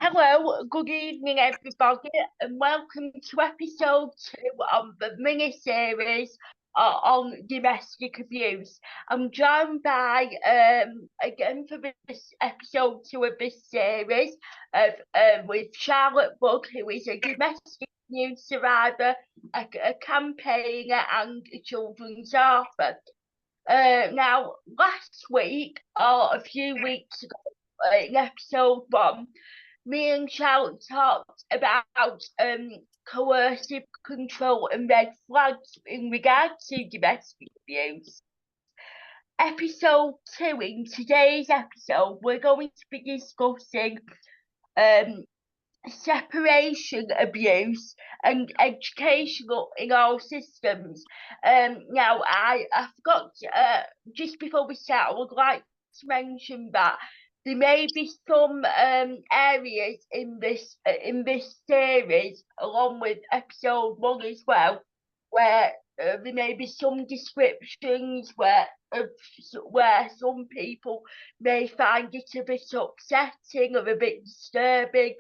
Hello, good evening, everybody, and welcome to episode 2 of the mini-series on domestic abuse. I'm joined by, again for this episode 2 of this series, with Charlotte Budd, who is a domestic abuse survivor, a campaigner, and a children's author. Now, last week, or a few weeks ago, in episode 1, me and Charlotte talked about coercive control and red flags in regard to domestic abuse. Episode 2, in today's episode, we're going to be discussing separation abuse and educational in all systems. Now, I forgot, just before we start, I would like to mention that there may be some areas in this series, along with episode 1 as well, where there may be some descriptions where some people may find it a bit upsetting or a bit disturbing.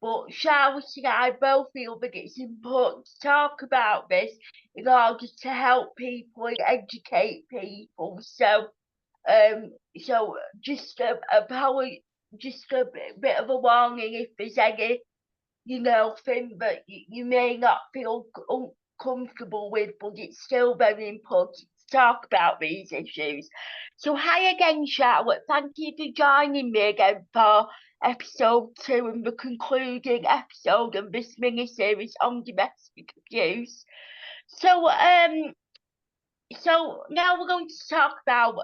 But Charlotte and I both feel that it's important to talk about this in order to help people and educate people. So just just a bit of a warning if there's any, thing that you may not feel comfortable with, but it's still very important to talk about these issues. So hi again, Charlotte. Thank you for joining me again for episode 2 and the concluding episode of this mini-series on domestic abuse. So now we're going to talk about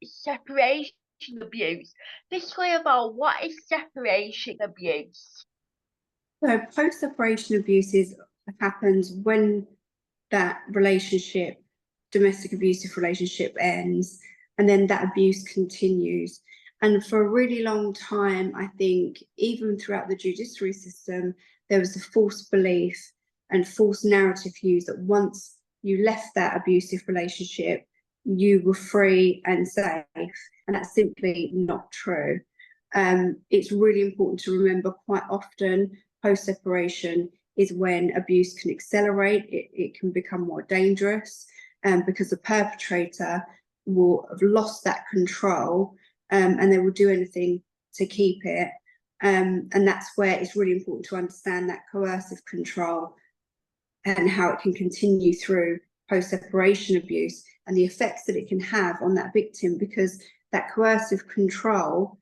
separation abuse. Firstly of all, what is separation abuse? So post-separation abuse happens when that relationship, domestic abusive relationship, ends, and then that abuse continues. And for a really long time, I think, even throughout the judiciary system, there was a false belief and false narrative used that once you left that abusive relationship, you were free and safe. And that's simply not true. It's really important to remember quite often post-separation is when abuse can accelerate, it can become more dangerous, because the perpetrator will have lost that control, and they will do anything to keep it. And that's where it's really important to understand that coercive control and how it can continue through post-separation abuse and the effects that it can have on that victim, because that coercive control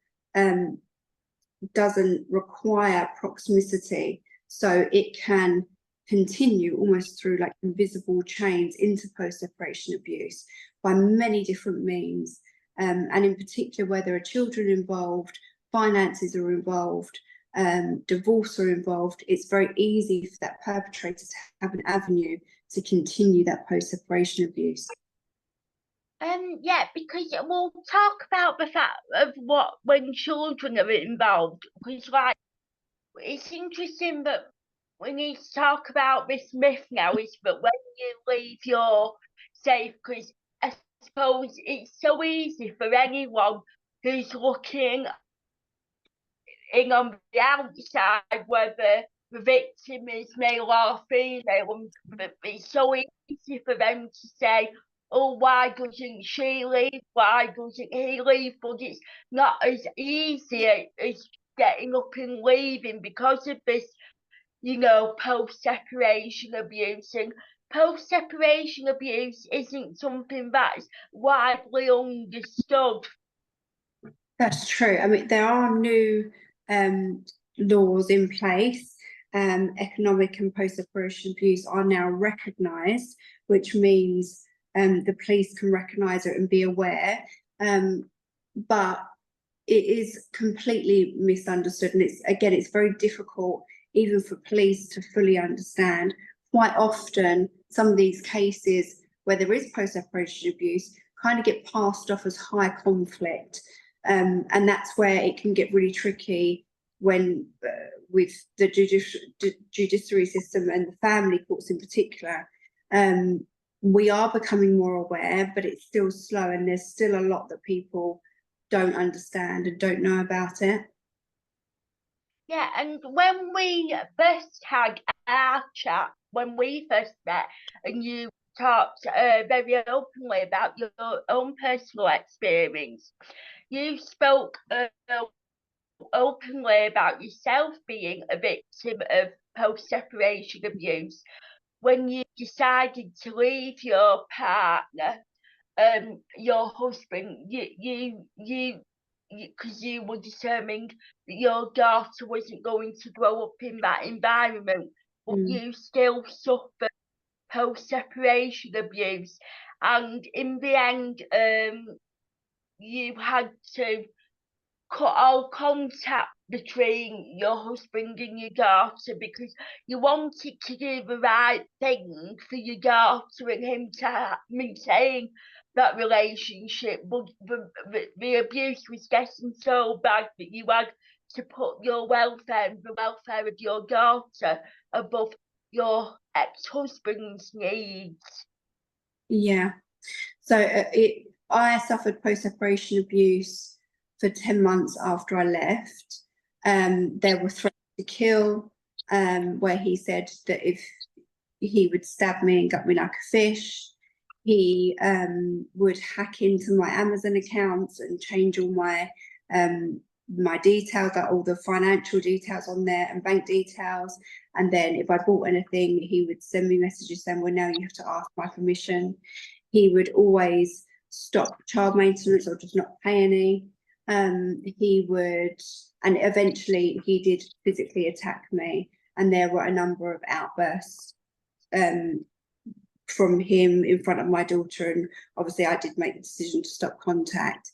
doesn't require proximity, so it can continue almost through like invisible chains into post-separation abuse by many different means, and in particular where there are children involved, finances are involved, divorce are involved, it's very easy for that perpetrator to have an avenue to continue that post-separation abuse. Yeah, because we'll talk about the fact of when children are involved, because like it's interesting that we need to talk about this myth now, is that when you leave you're safe, because I suppose it's so easy for anyone who's looking in on the outside, whether the victim is male or female, and it's so easy for them to say, oh, why doesn't she leave? Why doesn't he leave? But it's not as easy as getting up and leaving because of this, post-separation abuse. And post-separation abuse isn't something that's widely understood. That's true. I mean, there are new laws in place. Economic and post-separation abuse are now recognised, which means the police can recognise it and be aware. But it is completely misunderstood, and it's very difficult even for police to fully understand. Quite often, some of these cases where there is post-separation abuse kind of get passed off as high conflict. And that's where it can get really tricky when with the judiciary system and the family courts in particular. We are becoming more aware, but it's still slow, and there's still a lot that people don't understand and don't know about it. Yeah, and when we first had our chat, when we first met, and you talked very openly about your own personal experience, you spoke openly about yourself being a victim of post-separation abuse when you decided to leave your partner, your husband, because you were determined that your daughter wasn't going to grow up in that environment, but Mm. you still suffered post-separation abuse, and in the end, you had to cut all contact between your husband and your daughter because you wanted to do the right thing for your daughter and him to maintain that relationship, but the abuse was getting so bad that you had to put your welfare and the welfare of your daughter above your ex-husband's needs. Yeah. So I suffered post-separation abuse for 10 months after I left. There were threats to kill, where he said that if he would stab me and gut me like a fish. He would hack into my Amazon accounts and change all my details, like all the financial details on there and bank details. And then if I bought anything, he would send me messages saying, well, now you have to ask my permission. He would always stop child maintenance or just not pay any. He would, and eventually he did physically attack me. And there were a number of outbursts from him in front of my daughter, and obviously I did make the decision to stop contact.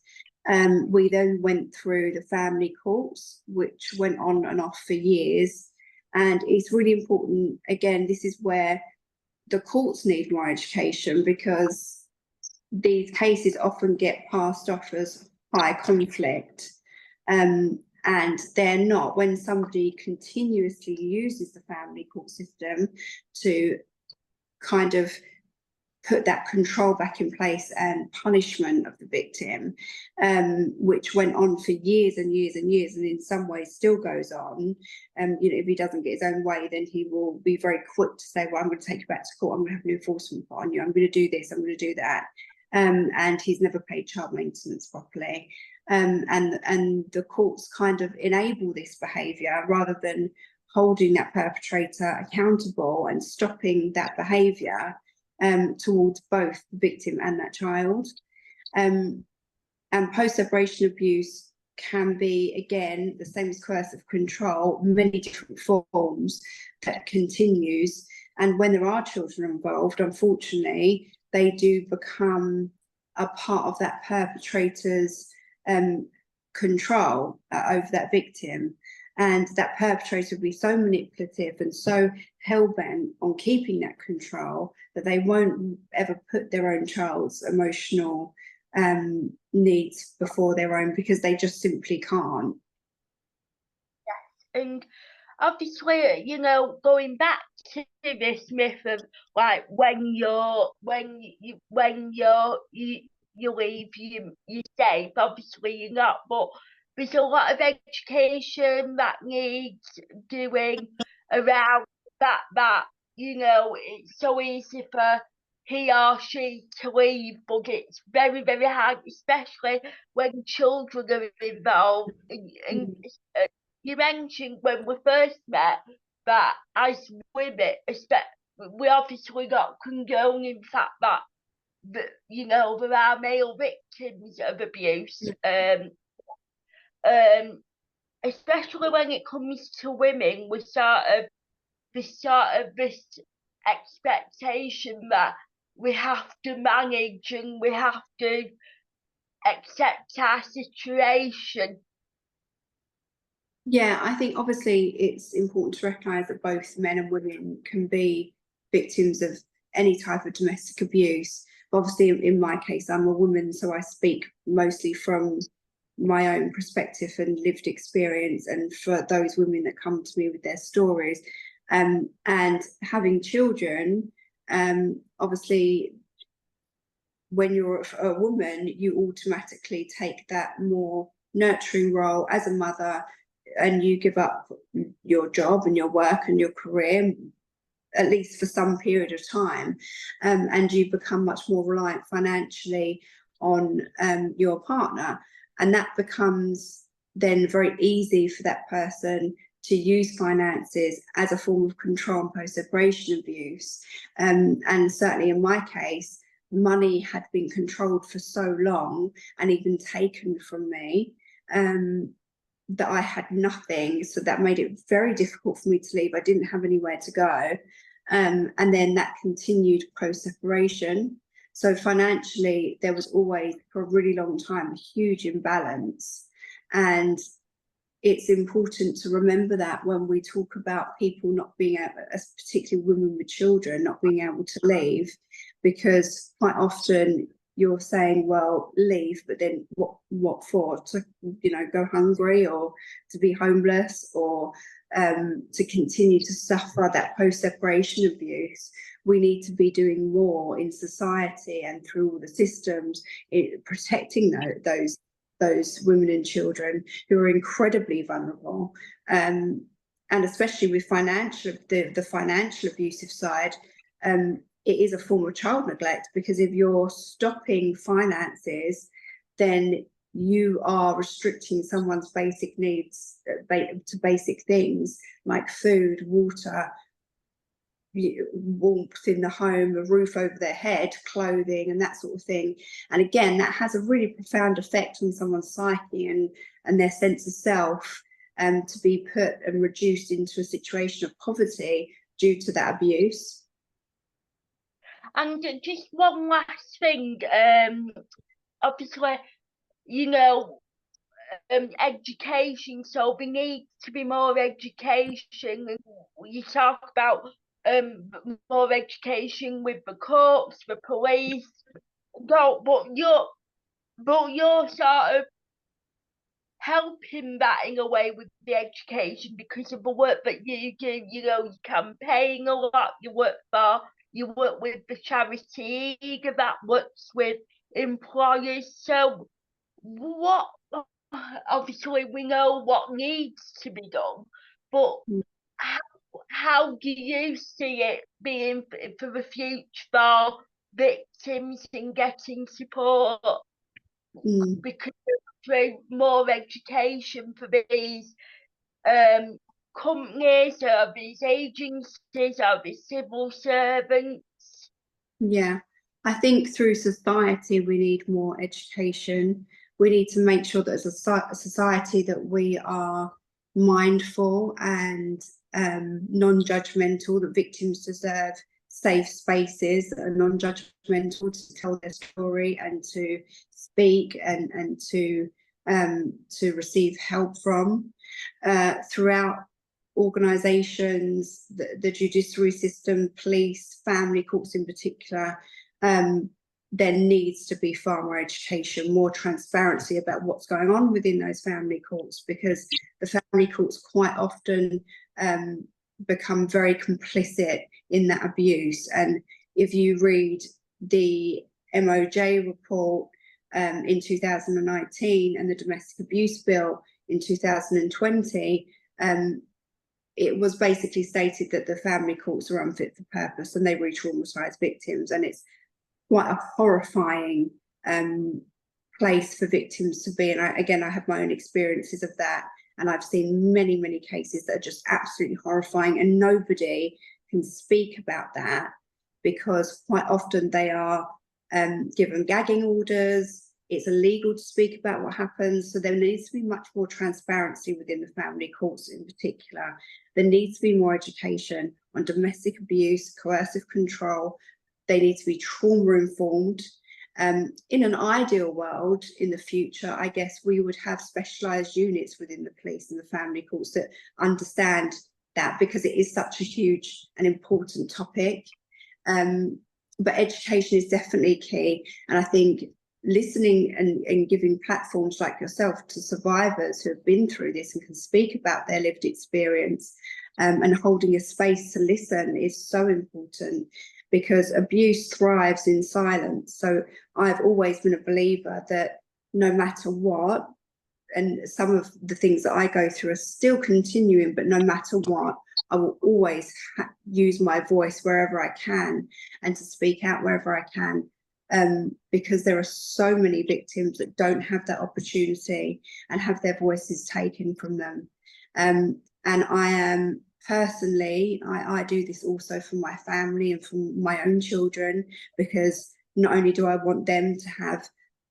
We then went through the family courts, which went on and off for years, and it's really important. Again, this is where the courts need more education, because these cases often get passed off as high conflict, and they're not. When somebody continuously uses the family court system to kind of put that control back in place and punishment of the victim, which went on for years and years and years, and in some ways still goes on. If he doesn't get his own way, then he will be very quick to say, well, I'm going to take you back to court, I'm going to have an enforcement put on you, I'm going to do this, I'm going to do that. And he's never paid child maintenance properly. And the courts kind of enable this behaviour rather than holding that perpetrator accountable and stopping that behaviour towards both the victim and that child. And post-separation abuse can be, again, the same as coercive control, many different forms that continues. And when there are children involved, unfortunately, they do become a part of that perpetrator's control over that victim. And that perpetrator will be so manipulative and so hell-bent on keeping that control that they won't ever put their own child's emotional needs before their own, because they just simply can't. Yes, and obviously, going back to this myth of like when you leave, you're safe. Obviously, you're not, but there's a lot of education that needs doing around that. It's so easy for he or she to leave, but it's very, very hard, especially when children are involved. And you mentioned when we first met that as women, we obviously not condoning the fact that there are male victims of abuse. Especially when it comes to women, there's sort of this expectation that we have to manage and we have to accept our situation. Yeah, I think obviously it's important to recognise that both men and women can be victims of any type of domestic abuse. But obviously, in my case, I'm a woman, so I speak mostly from my own perspective and lived experience, and for those women that come to me with their stories. And having children, obviously, when you're a woman, you automatically take that more nurturing role as a mother, and you give up your job and your work and your career, at least for some period of time, and you become much more reliant financially on your partner, and that becomes then very easy for that person to use finances as a form of control and post-separation abuse. And certainly in my case, money had been controlled for so long and even taken from me, that I had nothing. So that made it very difficult for me to leave. I didn't have anywhere to go. And then that continued post-separation. So financially, there was always, for a really long time, a huge imbalance. And it's important to remember that when we talk about people not being able, particularly women with children, not being able to leave, because quite often you're saying, well, leave, but then what for? To, go hungry, or to be homeless, or to continue to suffer that post-separation abuse. We need to be doing more in society and through all the systems, protecting those women and children who are incredibly vulnerable, and especially with the financial abusive side. It is a form of child neglect, because if you're stopping finances, then you are restricting someone's basic needs to basic things like food, water, warmth in the home, a roof over their head, clothing, and that sort of thing. And again, that has a really profound effect on someone's psyche and their sense of self, to be put and reduced into a situation of poverty due to that abuse. And just one last thing, obviously, education, so we need to be more education. You talk about more education with the courts, the police. No, but you're sort of helping that in a way with the education, because of the work that you do. You campaign a lot. You work with the charity Eager that works with employers. So what, obviously we know what needs to be done, but how do you see it being for the future for victims in getting support? Because through more education for these companies, or these agencies, or these civil servants. Yeah, I think through society we need more education. We need to make sure that as a society that we are mindful and non-judgmental, that victims deserve safe spaces that are non-judgmental to tell their story and to speak and to receive help from. Throughout organisations, the judiciary system, police, family courts in particular, there needs to be far more education, more transparency about what's going on within those family courts, because the family courts quite often become very complicit in that abuse. And if you read the MOJ report in 2019 and the domestic abuse bill in 2020, it was basically stated that the family courts are unfit for purpose and they re-traumatise victims. And it's quite a horrifying place for victims to be. And I have my own experiences of that. And I've seen many, many cases that are just absolutely horrifying, and nobody can speak about that because quite often they are given gagging orders. It's illegal to speak about what happens. So there needs to be much more transparency within the family courts in particular. There needs to be more education on domestic abuse, coercive control. They need to be trauma informed. In an ideal world, in the future, I guess we would have specialised units within the police and the family courts that understand that, because it is such a huge and important topic. But education is definitely key. And I think listening and giving platforms like yourself to survivors who have been through this and can speak about their lived experience, and holding a space to listen is so important, because abuse thrives in silence. So I've always been a believer that no matter what, and some of the things that I go through are still continuing, but no matter what, I will always use my voice wherever I can and to speak out wherever I can, because there are so many victims that don't have that opportunity and have their voices taken from them. And I am personally, I do this also for my family and for my own children, because not only do I want them to have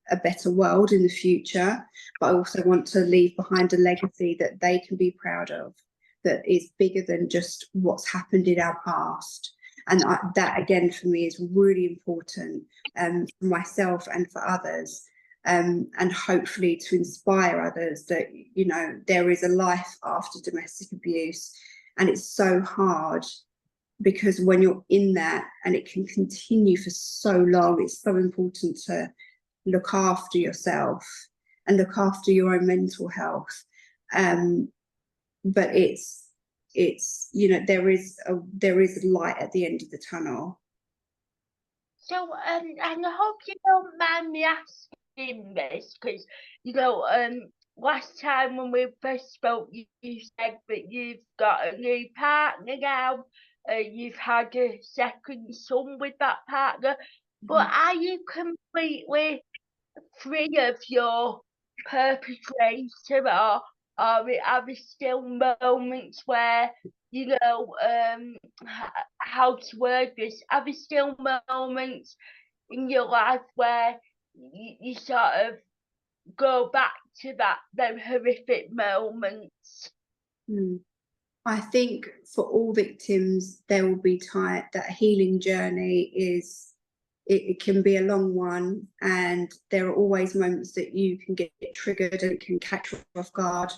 a better world in the future, but I also want to leave behind a legacy that they can be proud of, that is bigger than just what's happened in our past. And that again for me is really important, for myself and for others, and hopefully to inspire others that, you know, there is a life after domestic abuse. And it's so hard, because when you're in that and it can continue for so long, it's so important to look after yourself and look after your own mental health. But it's, you know, there is light at the end of the tunnel. So, and I hope you don't mind me asking this, because, you know, last time when we first spoke, you said that you've got a new partner now, you've had a second son with that partner, but are you completely free of your perpetrator, or are there still moments where, you know, how to word this, are there still moments in your life where you sort of go back to them horrific moments? I think for all victims, there will be that healing journey is, it can be a long one, and there are always moments that you can get triggered and can catch you off guard.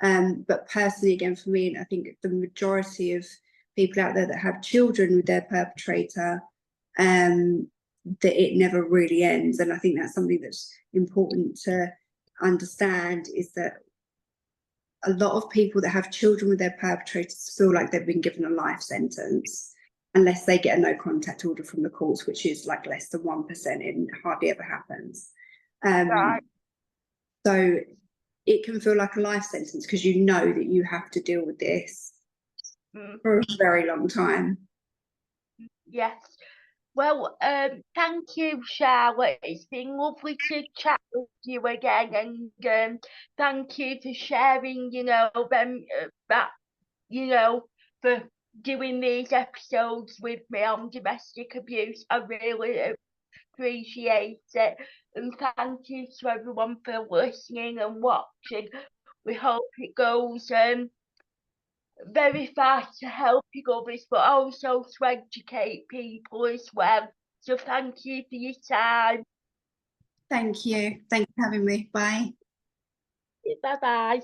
But personally, again, for me, and I think the majority of people out there that have children with their perpetrator, that it never really ends. And I think that's something that's important to understand, is that a lot of people that have children with their perpetrators feel like they've been given a life sentence, unless they get a no contact order from the courts, which is like less than 1%, and hardly ever happens. Right. So it can feel like a life sentence, because you know that you have to deal with this for a very long time. Yes. Well, thank you, Charlotte. It's been lovely to chat with you again, and thank you for sharing, you know, that, you know, for doing these episodes with me on domestic abuse. I really appreciate it, and thank you to everyone for listening and watching. We hope it goes very far to helping others, but also to educate people as well. So thank you for your time. Thank you. Thanks for having me. Bye. Bye bye.